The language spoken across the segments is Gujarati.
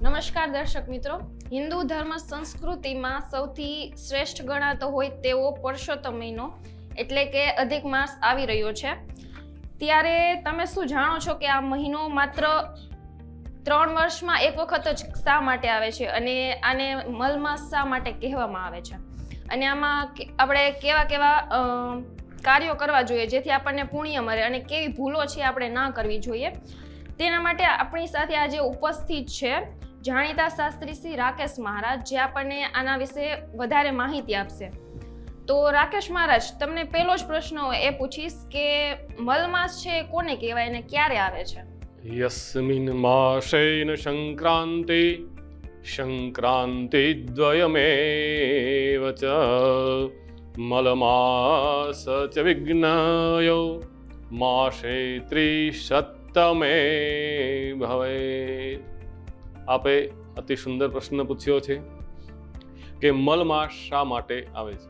નમસ્કાર દર્શક મિત્રો, હિન્દુ ધર્મ સંસ્કૃતિમાં સૌથી શ્રેષ્ઠ ગણાતો હોય તેવો પુરુષોત્તમ મહિનો એટલે કે અધિક માસ આવી રહ્યો છે। ત્યારે તમે શું જાણો છો કે આ મહિનો માત્ર 3 વર્ષમાં એક વખત જ શા માટે આવે છે અને આને મલમાસ શા માટે કહેવામાં આવે છે અને આમાં આપણે કેવા કેવા કાર્યો કરવા જોઈએ જેથી આપણને પુણ્ય મળે અને કેવી ભૂલો છે આપણે ના કરવી જોઈએ। તેના માટે આપણી સાથે આજે ઉપસ્થિત છે જાણીતા શાસ્ત્રી શ્રી રાકેશ મહારાજ, જે આપણને આના વિશે વધારે માહિતી આપશે। તો રાકેશ મહારાજ, તમને પહેલો જ પ્રશ્ન એ પૂછીશ કે મલમાસ છે કોને કહેવાય અને ક્યારે આવે છે? યસ્મિન માસેન સંક્રાંતિ સંક્રાંતિ દ્વયમેવ ચ મલમાસ ચ વિઘ્નયો માસે ત્રિશતમે ભવેત। આપે અતિ સુંદર પ્રશ્ન પૂછ્યો છે કે મલમાસ શા માટે આવે છે।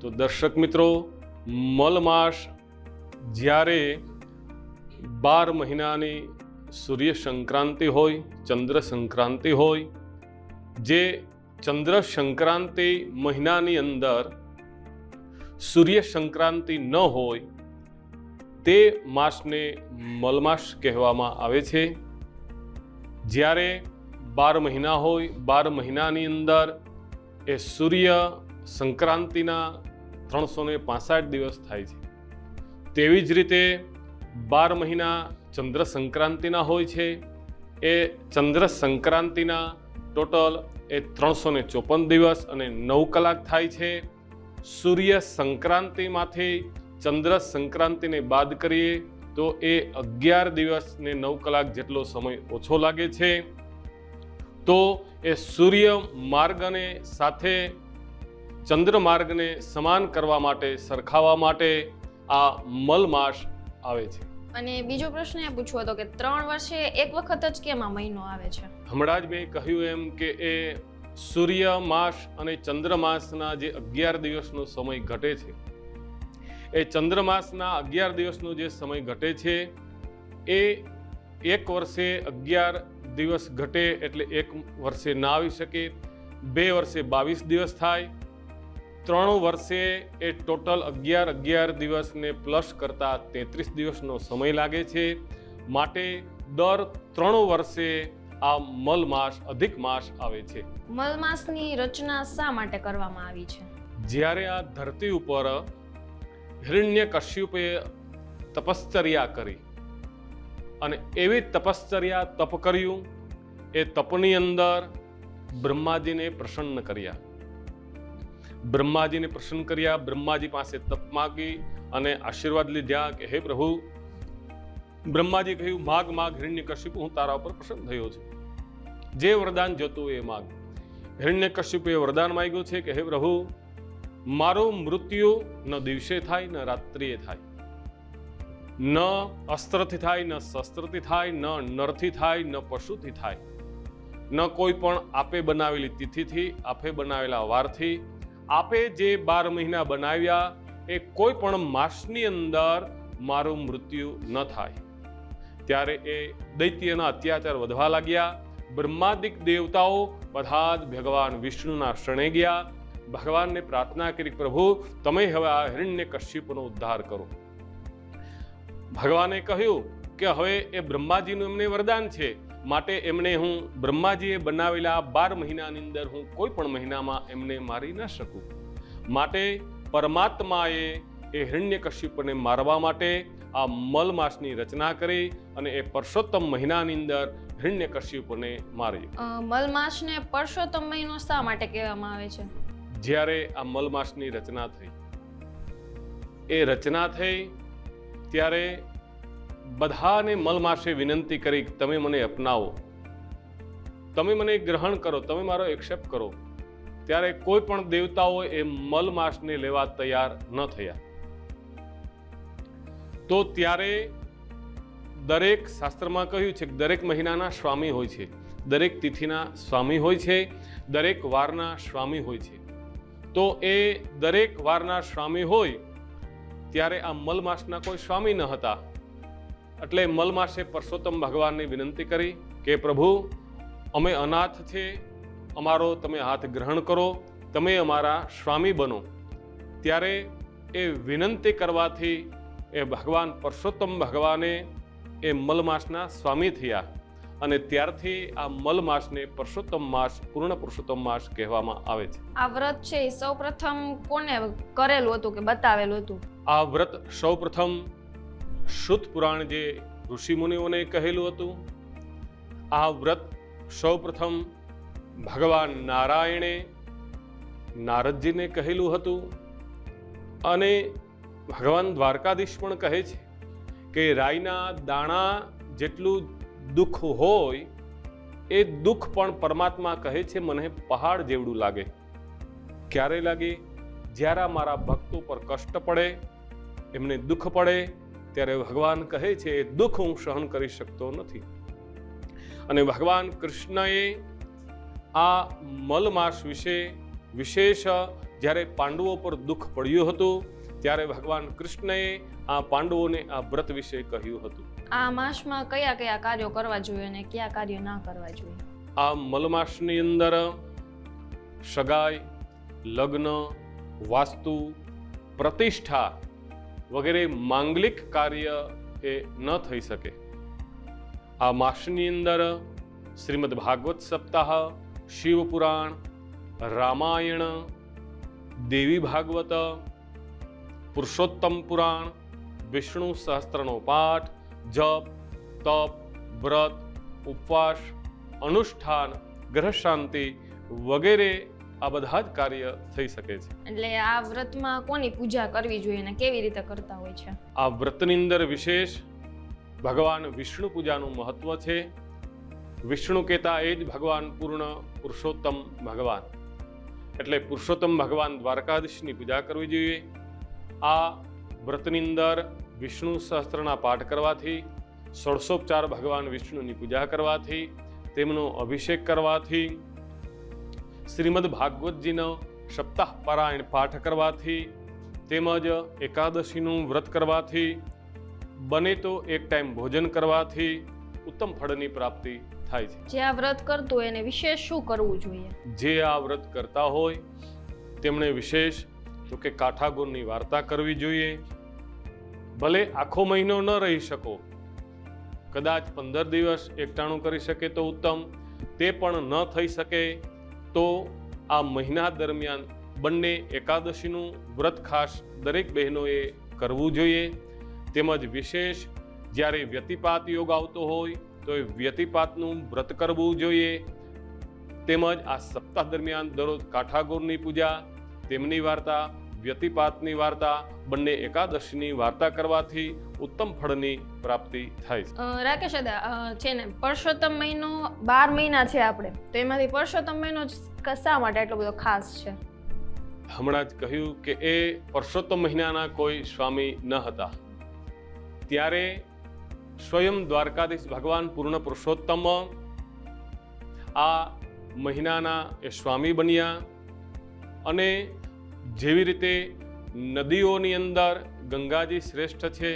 તો દર્શક મિત્રો, મલમાસ જ્યારે 12 મહિનાની સૂર્ય સંક્રાંતિ હોય, ચંદ્ર સંક્રાંતિ હોય, જે ચંદ્ર સંક્રાંતિ મહિનાની અંદર સૂર્ય સંક્રાંતિ ન હોય તે માસને મલમાસ કહેવામાં આવે છે। જ્યારે 12 મહિના હોય, 12 મહિનાની અંદર એ સૂર્ય સંક્રાંતિના 365 દિવસ થાય છે। તેવી જ રીતે 12 મહિના ચંદ્ર સંક્રાંતિના હોય છે। એ ચંદ્ર સંક્રાંતિના ટોટલ એ 354 દિવસ અને 9 કલાક થાય છે। સૂર્ય સંક્રાંતિમાંથી ચંદ્ર સંક્રાંતિને બાદ કરીએ તો એ 11 દિવસ ને 9 કલાક જેટલો સમય ઓછો લાગે છે। તો એ સૂર્ય માર્ગને સાથે ચંદ્ર માર્ગને સમાન કરવા માટે, સરખાવવા માટે આ મલમાસ આવે છે। અને બીજો પ્રશ્ન એ પૂછવો હતો કે 3 વર્ષે એક વખત જ કેમ આ મહિનો આવે છે? હમણાં જ મેં કહ્યું એમ કે એ સૂર્ય માસ અને ચંદ્ર માસના જે 11 દિવસનો સમય ઘટે છે, એ ચંદ્રમાસના 11 દિવસનો જે સમય ઘટે છે એ એક વર્ષે 11 દિવસ ઘટે એટલે એક વર્ષે ના આવી શકે। 2 વર્ષે 22 દિવસ થાય। 3 વર્ષે એ ટોટલ 11 દિવસને પ્લસ કરતા 33 દિવસનો સમય લાગે છે। માટે દર 3 વર્ષે આ મલમાસ, અધિક માસ આવે છે। મલમાસની રચના શા માટે કરવામાં આવી છે? જ્યારે આ ધરતી ઉપર હિરણ્યકશ્યપે તપશ્ચર્યા કરી અને એવી તપશ્ચર્યા તપ કર્યું, એ તપની અંદર બ્રહ્માજીને પ્રસન્ન કર્યા। બ્રહ્માજી પાસે તપ માગી અને આશીર્વાદ લીધા કે હે પ્રભુ, બ્રહ્માજી કહ્યું માગ હિરણ્યકશ્યપ, હું તારા ઉપર પ્રસન્ન થયો છું, જે વરદાન જોતું એ માગ। હિરણ્યકશ્યપે વરદાન માંગ્યું છે કે હે પ્રભુ, મારું મૃત્યુ ન દિવસે થાય ન રાત્રિએ થાય, ન અસ્ત્રથી થાય ન શસ્ત્રથી થાય, ન નરથી થાય ન પશુથી થાય, ન કોઈ પણ આપે બનાવેલી તિથિથી, આપે બનાવેલા વારથી, આપે જે 12 મહિના બનાવ્યા એ કોઈ પણ માસની અંદર મારું મૃત્યુ ન થાય। ત્યારે એ દૈત્યના અત્યાચાર વધવા લાગ્યા। બ્રહ્માદિક દેવતાઓ બધા જ ભગવાન વિષ્ણુના શરણે ગયા, ભગવાનને પ્રાર્થના કરી, પ્રભુ તમે હવે આ હિરણ્યકશ્યપનો ઉદ્ધાર કરો। ભગવાને કહ્યું કે હવે એ બ્રહ્માજીનું એમને વરદાન છે, માટે એમને હું બ્રહ્માજીએ બનાવેલા 12 મહિનાની અંદર હું કોઈ પણ મહિનામાં એમને મારી ન શકું। માટે પરમાત્માએ એ હિરણ્યકશ્યપને મારવા માટે આ મલમાસની રચના કરી અને એ પુરુષોત્તમ મહિનાની અંદર હિરણ્યકશ્યપને માર્યો। મલમાસને પુરુષોત્તમ મહિનો શા માટે કહેવામાં આવે છે? જ્યારે આ મલમાસની રચના થઈ, એ રચના થઈ ત્યારે બધાને મલમાસે વિનંતી કરી, તમે મને અપનાવો, તમે મને ગ્રહણ કરો, તમે મારો એક્સેપ્ટ કરો। ત્યારે કોઈ પણ દેવતાઓ એ મલમાસને લેવા તૈયાર ન થયા। તો ત્યારે દરેક શાસ્ત્રમાં કહ્યું છે કે દરેક મહિનાના સ્વામી હોય છે, દરેક તિથિના સ્વામી હોય છે, દરેક વારના સ્વામી હોય છે। તો એ દરેક વારના સ્વામી હોય ત્યારે આ મલમાસના કોઈ સ્વામી ન હતા। એટલે મલમાસે પરસોત્તમ ભગવાનને વિનંતી કરી કે પ્રભુ, અમે અનાથ છે, અમારો તમે હાથ ગ્રહણ કરો, તમે અમારા સ્વામી બનો. ત્યારે એ વિનંતી કરવાથી એ ભગવાન પરસોત્તમ ભગવાને એ મલમાસના સ્વામી થયા અને ત્યારથી આ મલમાસને પરસોત્તમ માસ, પૂર્ણ પુરુષોત્તમ માસ કહેવામાં આવે છે. આ વ્રત છે એ સૌપ્રથમ કોને કરેલું હતું કે બતાવેલું હતું? આ વ્રત સૌપ્રથમ શુદ્ધ પુરાણ જે ઋષિ મુનિઓને કહેલું હતું. આ વ્રત સૌપ્રથમ ભગવાન નારાયણે નારદજીને કહેલું હતું અને ભગવાન દ્વારકાધીશ પણ કહે છે કે રાઈના દાણા જેટલું દુઃખ હોય એ દુઃખ પણ પરમાત્મા કહે છે મને પહાડ જેવડું લાગે. ક્યારે લાગે? જ્યારે મારા ભક્તો પર કષ્ટ પડે, એમને દુઃખ પડે, ત્યારે ભગવાન કહે છે એ દુઃખ હું સહન કરી શકતો નથી. અને ભગવાન કૃષ્ણએ આ મલમાસ વિશે વિશેષ જ્યારે પાંડવો પર દુઃખ પડ્યું હતું ત્યારે ભગવાન કૃષ્ણએ આ પાંડવોને આ વ્રત વિશે કહ્યું હતું. આ માસમાં કયા કયા કાર્યો કરવા જોઈએ અને કયા કાર્યો ના કરવા જોઈએ? આ મલમાસની અંદર સગાઈ, લગ્ન, વાસ્તુ, પ્રતિષ્ઠા વગેરે માંગલિક કાર્ય એ ન થઈ શકે. આ માસની અંદર શ્રીમદ ભાગવત સપ્તાહ, શિવપુરાણ, રામાયણ, દેવી ભાગવત, પુરુષોત્તમ પુરાણ, વિષ્ણુ સહસ્ત્રનો પાઠ, જપ, તપ, વ્રત, ઉપવાસ, અનુષ્ઠાન, ગ્રહ શાંતિ વગેરે આ બધા જ કાર્ય થઈ શકે છે. એટલે આ વ્રતમાં કોની પૂજા કરવી જોઈએ અને કેવી રીતે કરતા હોય છે? આ વ્રતની અંદર વિશેષ ભગવાન વિષ્ણુ પૂજાનું મહત્વ છે. વિષ્ણુ કહેતા એ જ ભગવાન પૂર્ણ પુરુષોત્તમ ભગવાન, એટલે પુરુષોત્તમ ભગવાન દ્વારકાધીશની પૂજા કરવી જોઈએ. આ વ્રતની અંદર વિષ્ણુ સહસ્ત્રના પાઠ કરવાથી, ષોડશોપચાર ભગવાન વિષ્ણુની પૂજા કરવાથી, તેમનો અભિષેક કરવાથી, શ્રીમદ ભાગવતજીનો સપ્તાહ પારાયણ પાઠ કરવાથી, તેમજ એકાદશીનું વ્રત કરવાથી, બને તો એક ટાઈમ ભોજન કરવાથી ઉત્તમ ફળની પ્રાપ્તિ થાય છે. જે આ વ્રત કરતો હોય એને વિશેષ શું કરવું જોઈએ? જે આ વ્રત કરતા હોય તેમણે વિશેષ તો કે કાઠાગોરની વાર્તા કરવી જોઈએ. ભલે આખો મહિનો ન રહી શકો, કદાચ 15 દિવસ એકટાણું કરી શકે તો ઉત્તમ. તે પણ ન થઈ શકે તો આ મહિના દરમિયાન બંને એકાદશીનું વ્રત ખાસ દરેક બહેનોએ કરવું જોઈએ. તેમજ વિશેષ જ્યારે વ્યતિપાત યોગ આવતો હોય તો એ વ્યતિપાતનું વ્રત કરવું જોઈએ. તેમજ આ સપ્તાહ દરમિયાન દરરોજ કાઠાગોરની પૂજા, તેમની વાર્તા, વ્યતિપાતની વાર્તા, બંને એકાદશીની વાર્તા કરવાથી ઉત્તમ ફળની પ્રાપ્તિ થાય છે. રાકેશ દાદા, છે ને પરસોત્તમ મહિનો 12 મહિના છે આપણે, તો એમાંથી પરસોત્તમ મહિનો શા માટે એટલો બધો ખાસ છે? હમણાં જ કહ્યું કે એ પરસોત્તમ મહિનાના કોઈ સ્વામી ન હતા, ત્યારે સ્વયં દ્વારકાધીશ ભગવાન પૂર્ણ પુરુષોત્તમ આ મહિનાના એ સ્વામી બન્યા. અને જેવી રીતે નદીઓની અંદર ગંગાજી શ્રેષ્ઠ છે,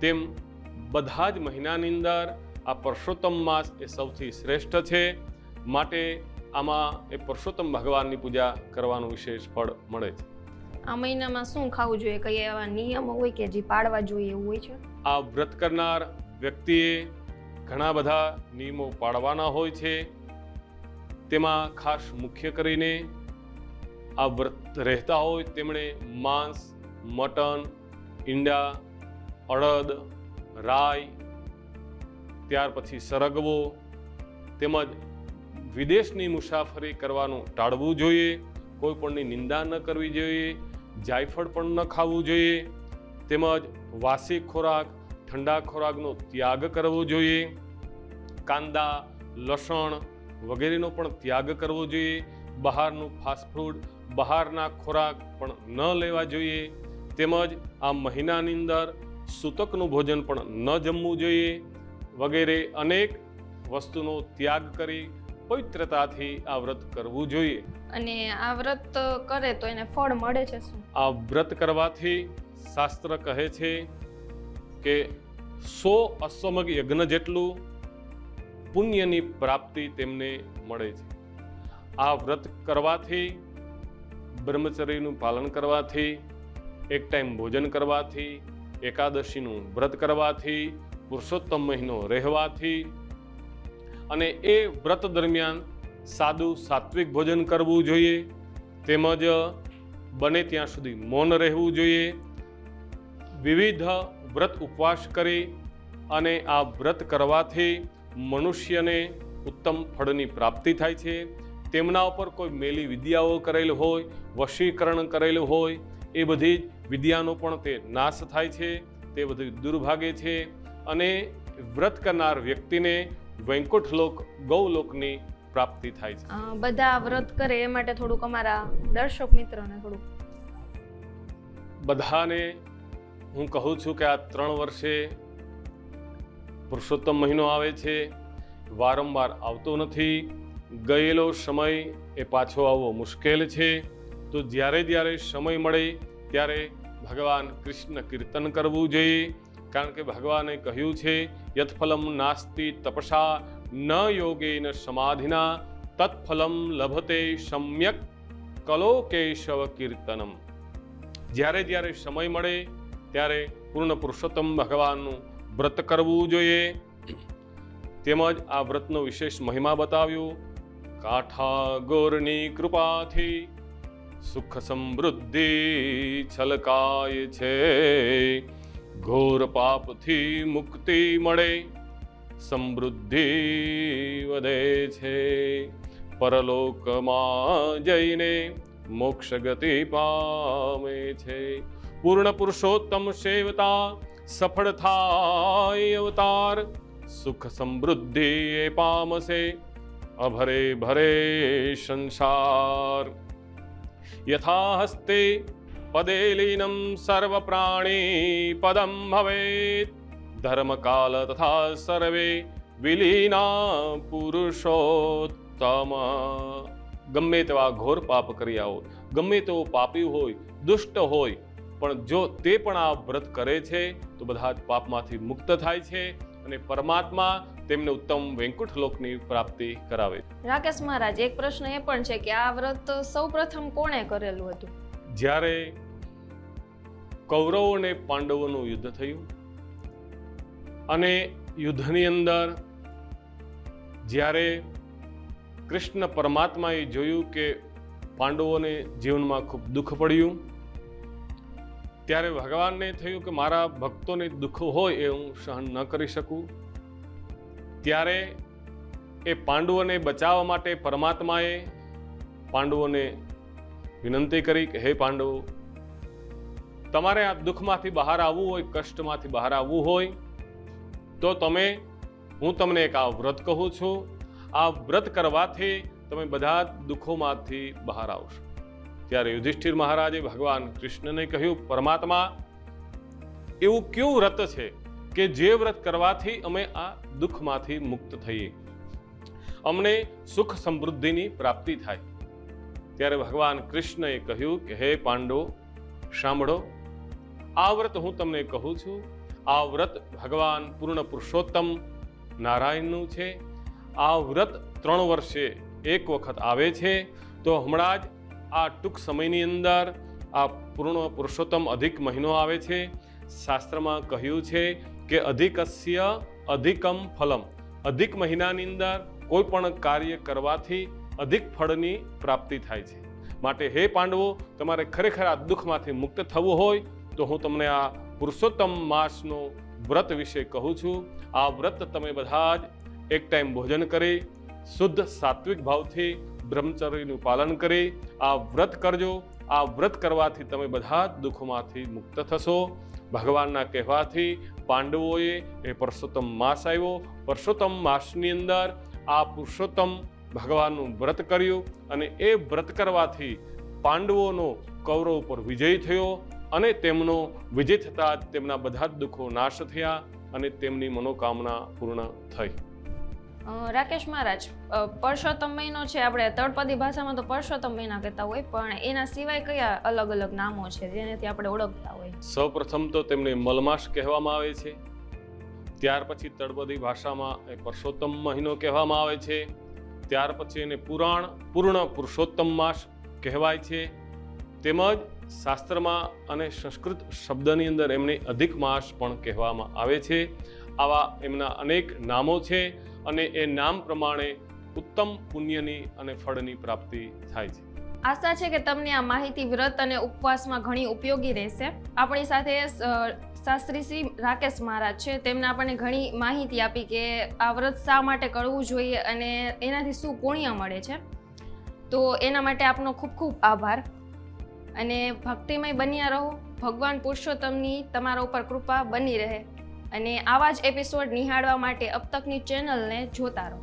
તેમ બધા જ મહિનાની અંદર આ પરસોત્તમ માસ એ સૌથી શ્રેષ્ઠ છે. માટે આમાં એ પરસોત્તમ ભગવાનની પૂજા કરવાનું વિશેષ ફળ મળે છે. આ મહિનામાં શું ખાવું જોઈએ? કઈ એવા નિયમો હોય કે જે પાળવા જોઈએ એવું હોય છે? આ વ્રત કરનાર વ્યક્તિએ ઘણા બધા નિયમો પાળવાના હોય છે. તેમાં ખાસ મુખ્ય કરીને આ વ્રત રહેતા હોય તેમણે માંસ, મટન, ઈંડા, અડદ, રાઈ, ત્યાર પછી સરગવો, તેમજ વિદેશની મુસાફરી કરવાનું ટાળવું જોઈએ. કોઈ પણની નિંદા ન કરવી જોઈએ. જાયફળ પણ ન ખાવું જોઈએ. તેમજ વાસી ખોરાક, ઠંડા ખોરાકનો ત્યાગ કરવો જોઈએ. કાંદા, લસણ વગેરેનો પણ ત્યાગ કરવો જોઈએ. બહારનું ફાસ્ટફૂડ, બહારના ખોરાક પણ ન લેવા જોઈએ. તેમજ આ મહિનાની અંદર સૂતકનું ભોજન પણ ન જમવું જોઈએ. વગેરે અનેક વસ્તુનો ત્યાગ કરી પવિત્રતાથી આ વ્રત કરવું જોઈએ. અને આ વ્રત કરે તો એને ફળ મળે છે શું? આ વ્રત કરવાથી શાસ્ત્ર કહે છે કે 100 અશ્વમેઘ યજ્ઞ જેટલું પુણ્યની પ્રાપ્તિ તેમને મળે છે. આ વ્રત કરવાથી, બ્રહ્મચર્યનું પાલન કરવાથી, એક ટાઈમ ભોજન કરવાથી, એકાદશીનું વ્રત કરવાથી, પુરુષોત્તમ મહિનો રહેવાથી અને એ વ્રત દરમિયાન સાદું સાત્વિક ભોજન કરવું જોઈએ, તેમજ બને ત્યાં સુધી મૌન રહેવું જોઈએ. વિવિધ વ્રત ઉપવાસ કરી અને આ વ્રત કરવાથી મનુષ્યને ઉત્તમ ફળની પ્રાપ્તિ થાય છે. તેમના ઉપર કોઈ મેલી વિદ્યાઓ કરેલ હોય, વશીકરણ કરેલું હોય, એ બધી વિદ્યાનો પણ તે નાશ થાય છે, તે બધું દુર્ભાગે છે અને વ્રત કરનાર વ્યક્તિને વૈકુંઠ લોક, ગૌલોકની પ્રાપ્તિ થાય છે. બધા વ્રત કરે એ માટે થોડુંક અમારા દર્શક મિત્રોને થોડુંક બધાને હું કહું છું કે આ 3 વર્ષે પુરુષોત્તમ મહિનો આવે છે, વારંવાર આવતો નથી. ગયેલો સમય એ પાછો આવવો મુશ્કેલ છે. તો જ્યારે સમય મળે ત્યારે ભગવાન કૃષ્ણ કીર્તન કરવું જોઈએ, કારણ કે ભગવાને કહ્યું છે યત્ફલમ નાસ્તિ તપસા ન યોગેન સમાધિના તત્ફલમ લભતે સમ્યક કલો કેશવ કીર્તનમ. જ્યારે સમય મળે ત્યારે પૂર્ણ પુરુષોત્તમ ભગવાનનું વ્રત કરવું જોઈએ. તેમજ આ વ્રતનો વિશેષ મહિમા બતાવ્યો. કાઠા ગોરની કૃપાથી સુખ સમૃદ્ધિ છલકાય છે, ઘોર પાપથી મુક્તિ મળે, સમૃદ્ધિ વધે છે, પરલોકમાં જઈને મોક્ષ ગતિ પામે છે. પૂર્ણ પુરુષોત્તમ સેવતા સફળ થાય અવતાર, સુખ સમૃદ્ધિ એ પામશે અભરે ભરે સંસાર. યથા હસ્તે પદે લીનમ સર્વ પ્રાણી પદમ ભવેત, ધર્મ કાલ તથા સર્વે વિલીના પુરુષોત્તમ. ગમે તેવા ઘોર પાપ કર્યા હોય, ગમે તેવો પાપી હોય, દુષ્ટ હોય, પણ જો તે પણ આ વ્રત કરે છે તો બધા જ પાપમાંથી મુક્ત થાય છે અને પરમાત્મા તેમને ઉત્તમ વૈકુંઠ લોકની પ્રાપ્તિ કરાવે. રાકેશ મહારાજ, એક પ્રશ્ન એ પણ છે કે આ વ્રત સૌપ્રથમ કોણે કરેલું હતું? જ્યારે કૌરવો અને પાંડવોનું યુદ્ધ થયું અને યુદ્ધની અંદર જ્યારે કૃષ્ણ પરમાત્માએ જોયું કે પાંડવોને જીવનમાં ખૂબ દુઃખ પડ્યું, ત્યારે ભગવાનને થયું કે મારા ભક્તોને દુઃખ હોય એ હું સહન ન કરી શકું. ત્યારે એ પાંડવોને બચાવવા માટે પરમાત્માએ પાંડવોને વિનંતી કરી કે હે પાંડવો, તમારે આ દુઃખમાંથી બહાર આવવું હોય, કષ્ટમાંથી બહાર આવવું હોય તો હું તમને એક આ વ્રત કહું છું. આ વ્રત કરવાથી તમે બધા દુઃખોમાંથી બહાર આવશો. ત્યારે યુધિષ્ઠિર મહારાજે ભગવાન કૃષ્ણને કહ્યું, પરમાત્મા, એવું કયું વ્રત છે કે જે વ્રત કરવાથી અમે આ દુઃખમાંથી મુક્ત થઈએ, અમને સુખ સમૃદ્ધિની પ્રાપ્તિ થાય? ત્યારે ભગવાન કૃષ્ણએ કહ્યું કે હે પાંડવો, સાંભળો, આ વ્રત હું તમને કહું છું. આ વ્રત ભગવાન પૂર્ણ પુરુષોત્તમ નારાયણનું છે. આ વ્રત 3 વર્ષે એક વખત આવે છે. તો હમણાં જ આ ટૂંક સમયની અંદર આ પૂર્ણ પુરુષોત્તમ અધિક મહિનો આવે છે. શાસ્ત્રમાં કહ્યું છે કે અધિકસ્ય અધિકમ ફલમ. અધિક મહિનાની અંદર કોઈ પણ કાર્ય કરવાથી અધિક ફળની પ્રાપ્તિ થાય છે. માટે હે પાંડવો, તમારે ખરેખર આ દુઃખમાંથી મુક્ત થવું હોય તો હું તમને આ પુરુષોત્તમ માસનો વ્રત વિશે કહું છું. આ વ્રત તમે બધા જ એક ટાઈમ ભોજન કરી, શુદ્ધ સાત્વિક ભાવથી બ્રહ્મચર્યનું પાલન કરી આ વ્રત કરજો. આ વ્રત કરવાથી તમે બધા જ દુઃખોમાંથી મુક્ત થશો. ભગવાનના કહેવાથી પાંડવોએ એ પુરુષોત્તમ માસ આવ્યો, પુરુષોત્તમ માસની અંદર આ પુરુષોત્તમ ભગવાનનું વ્રત કર્યું અને એ વ્રત કરવાથી પાંડવોનો કૌરવ ઉપર વિજય થયો અને તેમનો વિજય થતાં તેમના બધા જ દુઃખો નાશ થયા અને તેમની મનોકામના પૂર્ણ થઈ. રાકેશ મહારાજ, પરસોત્તમ મહિનો છે, આપણે તળપદી ભાષામાં તો પરસોત્તમ મહિના કહેતા હોય, પણ એના સિવાય કયા અલગ અલગ નામો છે જેનાથી આપણે ઓળખતા હોય? સૌપ્રથમ તો તેમને મલમાસ કહેવામાં આવે છે. ત્યાર પછી તળપદી ભાષામાં એ પુરુષોત્તમ મહિનો કહેવામાં આવે છે. ત્યાર પછી એને પૂર્ણ પુરુષોત્તમ માસ કહેવાય છે. તેમજ શાસ્ત્રમાં અને સંસ્કૃત શબ્દની અંદર એમને અધિક માસ પણ કહેવામાં આવે છે. આવા એમના અનેક નામો છે અને એ નામ પ્રમાણે ઉત્તમ પુણ્યની અને ફળની પ્રાપ્તિ થાય છે. આશા છે કે તમને આ માહિતી વ્રત અને ઉપવાસમાં ઘણી ઉપયોગી રહેશે. આપણી સાથે શાસ્ત્રી શ્રી રાકેશ મહારાજ છે, તેમણે આપણને ઘણી માહિતી આપી કે આ વ્રત શા માટે કરવું જોઈએ અને એનાથી શું પુણ્ય મળે છે. તો એના માટે આપનો ખૂબ ખૂબ આભાર અને ભક્તિમય બન્યા રહો. ભગવાન પુરુષોત્તમની તમારા ઉપર કૃપા બની રહે અને આવા જ એપિસોડ નિહાળવા માટે અબ તકની ચેનલને જોતા રહો.